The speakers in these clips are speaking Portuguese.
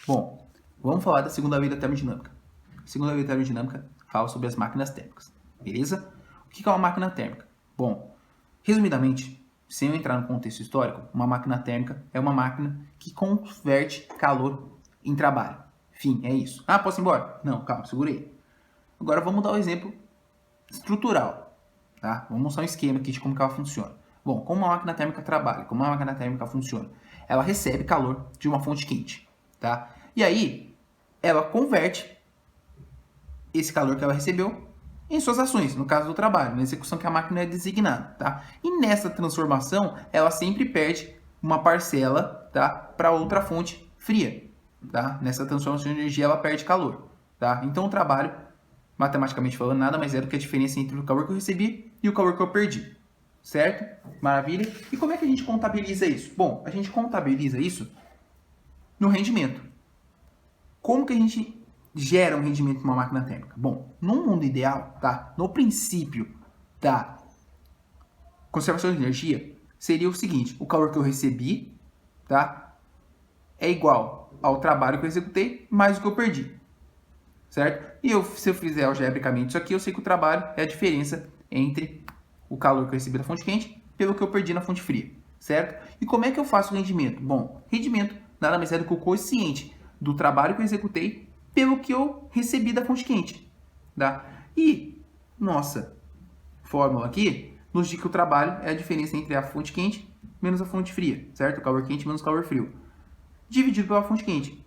Bom, vamos falar da segunda lei da termodinâmica. A segunda lei da termodinâmica fala sobre as máquinas térmicas, beleza? O que é uma máquina térmica? Bom, resumidamente, sem eu entrar no contexto histórico, uma máquina térmica é uma máquina que converte calor em trabalho. Fim, é isso. Ah, posso ir embora? Não, calma, segurei. Agora vamos dar um exemplo estrutural, tá? Vamos mostrar um esquema aqui de como que ela funciona. Bom, como uma máquina térmica trabalha, como uma máquina térmica funciona? Ela recebe calor de uma fonte quente, tá? E aí, ela converte esse calor que ela recebeu em suas ações, no caso do trabalho, na execução que a máquina é designada, tá? E nessa transformação, ela sempre perde uma parcela, tá, para outra fonte fria, tá? Nessa transformação de energia, ela perde calor, tá? Então, o trabalho, matematicamente falando, nada mais é do que a diferença entre o calor que eu recebi e o calor que eu perdi, certo? Maravilha. E como é que a gente contabiliza isso? Bom, a gente contabiliza isso no rendimento. Como que a gente gera um rendimento numa máquina térmica? Bom, no mundo ideal, tá? No princípio da conservação de energia, seria o seguinte: o calor que eu recebi, tá? É igual ao trabalho que eu executei mais o que eu perdi, certo? E se eu fizer algebricamente isso aqui, eu sei que o trabalho é a diferença entre o calor que eu recebi da fonte quente pelo que eu perdi na fonte fria, certo? E como é que eu faço o rendimento? Bom, rendimento nada mais é do que o quociente do trabalho que eu executei pelo que eu recebi da fonte quente, tá? E nossa fórmula aqui nos diz que o trabalho é a diferença entre a fonte quente menos a fonte fria, certo? O calor quente menos o calor frio, dividido pela fonte quente.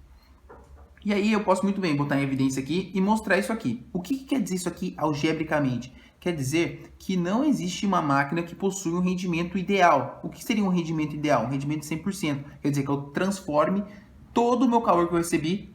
E aí eu posso muito bem botar em evidência aqui e mostrar isso aqui. O que quer dizer isso aqui algebricamente? Quer dizer que não existe uma máquina que possui um rendimento ideal. O que seria um rendimento ideal? Um rendimento de 100%. Quer dizer que eu transforme todo o meu calor que eu recebi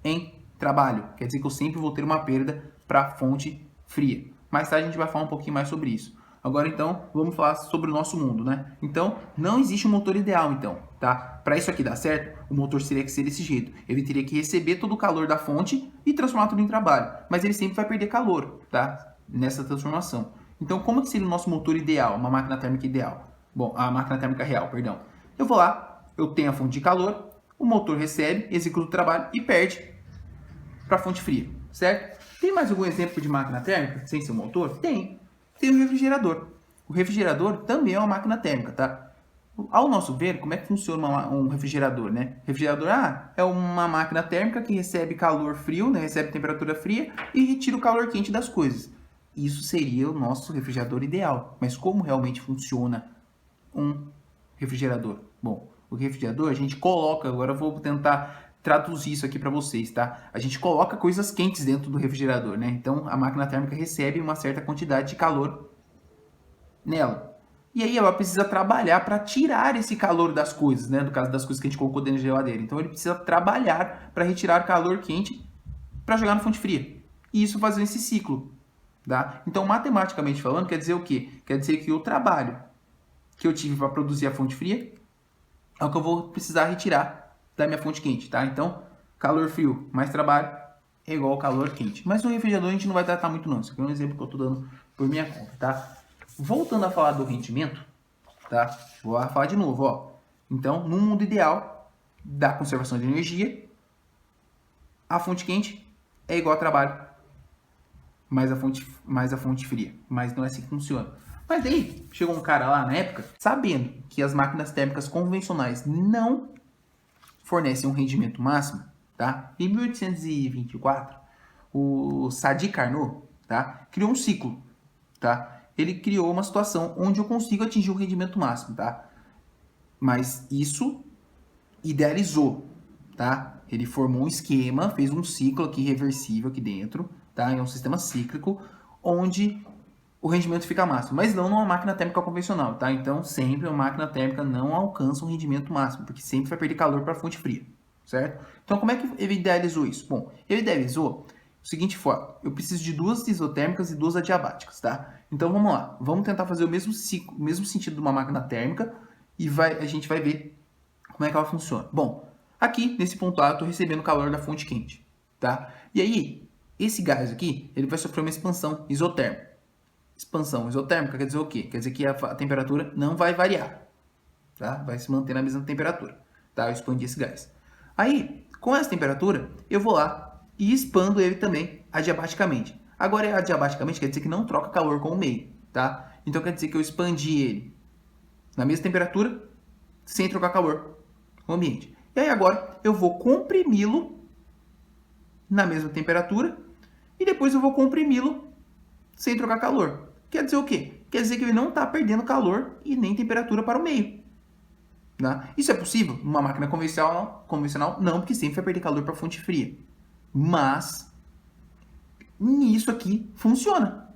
em trabalho. Quer dizer que eu sempre vou ter uma perda para a fonte fria. Mais tarde a gente vai falar um pouquinho mais sobre isso. Agora então, vamos falar sobre o nosso mundo, né? Então, não existe um motor ideal, então, tá? Para isso aqui dar certo, o motor teria que ser desse jeito. Ele teria que receber todo o calor da fonte e transformar tudo em trabalho. Mas ele sempre vai perder calor, tá? Nessa transformação. Então, como que seria o nosso motor ideal, uma máquina térmica ideal? Bom, a máquina térmica real, perdão. Eu vou lá, eu tenho a fonte de calor, o motor recebe, executa o trabalho e perde para a fonte fria, certo? Tem mais algum exemplo de máquina térmica sem ser motor? Tem. Tem o refrigerador. O refrigerador também é uma máquina térmica, tá? Ao nosso ver, como é que funciona um refrigerador, né? Refrigerador, é uma máquina térmica que recebe calor frio, né? Recebe temperatura fria e retira o calor quente das coisas. Isso seria o nosso refrigerador ideal. Mas como realmente funciona um refrigerador? Bom, o refrigerador a gente coloca, agora eu vou tentar traduzir isso aqui para vocês, tá? A gente coloca coisas quentes dentro do refrigerador, né? Então a máquina térmica recebe uma certa quantidade de calor nela. E aí ela precisa trabalhar para tirar esse calor das coisas, né? No caso das coisas que a gente colocou dentro da geladeira. Então ele precisa trabalhar para retirar calor quente para jogar na fonte fria. E isso fazendo esse ciclo, tá? Então matematicamente falando, quer dizer o quê? Quer dizer que o trabalho que eu tive para produzir a fonte fria é o que eu vou precisar retirar da minha fonte quente, tá? Então, calor frio mais trabalho é igual ao calor quente. Mas no refrigerador a gente não vai tratar muito não. Isso aqui é um exemplo que eu estou dando por minha conta, tá? Voltando a falar do rendimento, tá? Vou falar de novo, ó. Então, no mundo ideal da conservação de energia, a fonte quente é igual a trabalho mais a fonte fria. Mas não é assim que funciona. Mas daí, chegou um cara lá na época, sabendo que as máquinas térmicas convencionais não fornecem um rendimento máximo, tá? Em 1824, o Sadi Carnot, tá? Criou um ciclo, tá? Ele criou uma situação onde eu consigo atingir o rendimento máximo, tá? Mas isso idealizou, tá? Ele formou um esquema, fez um ciclo aqui reversível aqui dentro, tá? É um sistema cíclico onde o rendimento fica máximo, mas não numa máquina térmica convencional, tá? Então, sempre uma máquina térmica não alcança um rendimento máximo, porque sempre vai perder calor para a fonte fria, certo? Então, como é que ele idealizou isso? Bom, ele idealizou o seguinte forma: eu preciso de duas isotérmicas e duas adiabáticas, tá? Então, vamos lá, vamos tentar fazer o mesmo ciclo, o mesmo sentido de uma máquina térmica e a gente vai ver como é que ela funciona. Bom, aqui nesse ponto A eu estou recebendo calor da fonte quente, tá? E aí, esse gás aqui, ele vai sofrer uma expansão isotérmica. Expansão isotérmica quer dizer o quê? Quer dizer que a temperatura não vai variar, tá? Vai se manter na mesma temperatura, tá? Eu expandi esse gás. Aí, Com essa temperatura, eu vou lá e expando ele também adiabaticamente. Agora, adiabaticamente quer dizer que não troca calor com o meio, tá? Então, quer dizer que eu expandi ele na mesma temperatura, sem trocar calor com o ambiente. E aí, agora, eu vou comprimi-lo na mesma temperatura e depois eu vou comprimi-lo sem trocar calor. Quer dizer o quê? Quer dizer que ele não está perdendo calor e nem temperatura para o meio. Tá? Isso é possível numa máquina convencional? Não, porque sempre vai perder calor para a fonte fria. Mas nisso aqui funciona.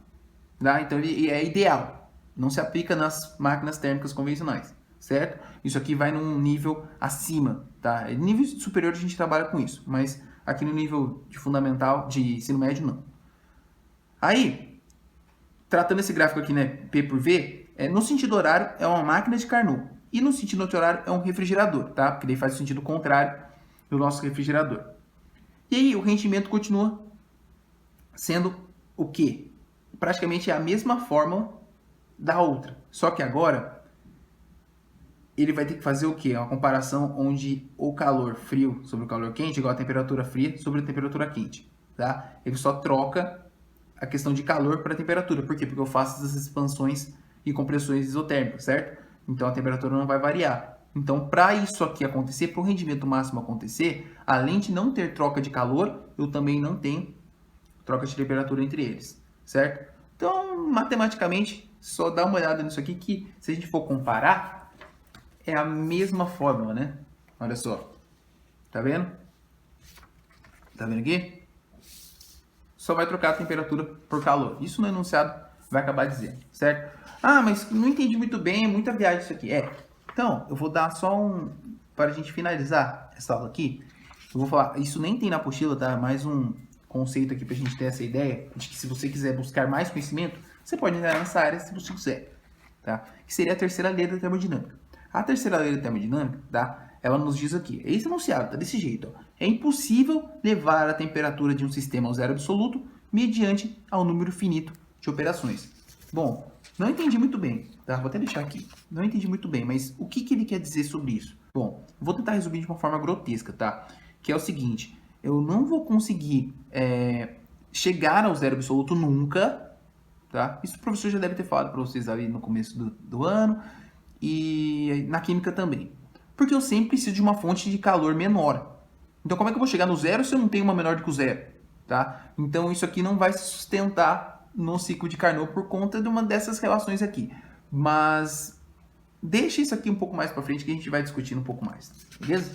Tá? Então ele é ideal. Não se aplica nas máquinas térmicas convencionais, certo? Isso aqui vai num nível acima, tá? Nível superior a gente trabalha com isso, mas aqui no nível de fundamental, de ensino médio, não. Aí, tratando esse gráfico aqui, né, P por V, no sentido horário é uma máquina de Carnot. E no sentido anti-horário é um refrigerador, tá? Porque daí faz o sentido contrário do nosso refrigerador. E aí o rendimento continua sendo o quê? Praticamente a mesma fórmula da outra. Só que agora ele vai ter que fazer o quê? Uma comparação onde o calor frio sobre o calor quente é igual a temperatura fria sobre a temperatura quente, tá? Ele só troca a questão de calor para a temperatura. Por quê? Porque eu faço essas expansões e compressões isotérmicas, certo? Então a temperatura não vai variar. Então, para isso aqui acontecer, para o rendimento máximo acontecer, além de não ter troca de calor, eu também não tenho troca de temperatura entre eles, certo? Então, matematicamente, só dá uma olhada nisso aqui que, se a gente for comparar, é a mesma fórmula, né? Olha só. Tá vendo? Tá vendo aqui? Só vai trocar a temperatura por calor. Isso no enunciado vai acabar dizendo, certo? Ah, mas não entendi muito bem, é muita viagem isso aqui. Então, eu vou dar só para a gente finalizar essa aula aqui, eu vou falar, isso nem tem na apostila, tá? Mais um conceito aqui para a gente ter essa ideia de que se você quiser buscar mais conhecimento, você pode entrar nessa área se você quiser, tá? Que seria a terceira lei da termodinâmica. A terceira lei da termodinâmica, tá? Ela nos diz aqui, é esse enunciado, tá desse jeito, ó. É impossível levar a temperatura de um sistema ao zero absoluto mediante ao número finito de operações. Bom, não entendi muito bem, tá? Vou até deixar aqui. Não entendi muito bem, mas o que ele quer dizer sobre isso? Bom, vou tentar resumir de uma forma grotesca, tá? Que é o seguinte, eu não vou conseguir chegar ao zero absoluto nunca, tá? Isso o professor já deve ter falado para vocês ali no começo do ano e na química também. Porque eu sempre preciso de uma fonte de calor menor. Então, como é que eu vou chegar no zero se eu não tenho uma menor do que o zero? Tá? Então, isso aqui não vai se sustentar no ciclo de Carnot por conta de uma dessas relações aqui. Mas deixa isso aqui um pouco mais para frente que a gente vai discutindo um pouco mais. Beleza?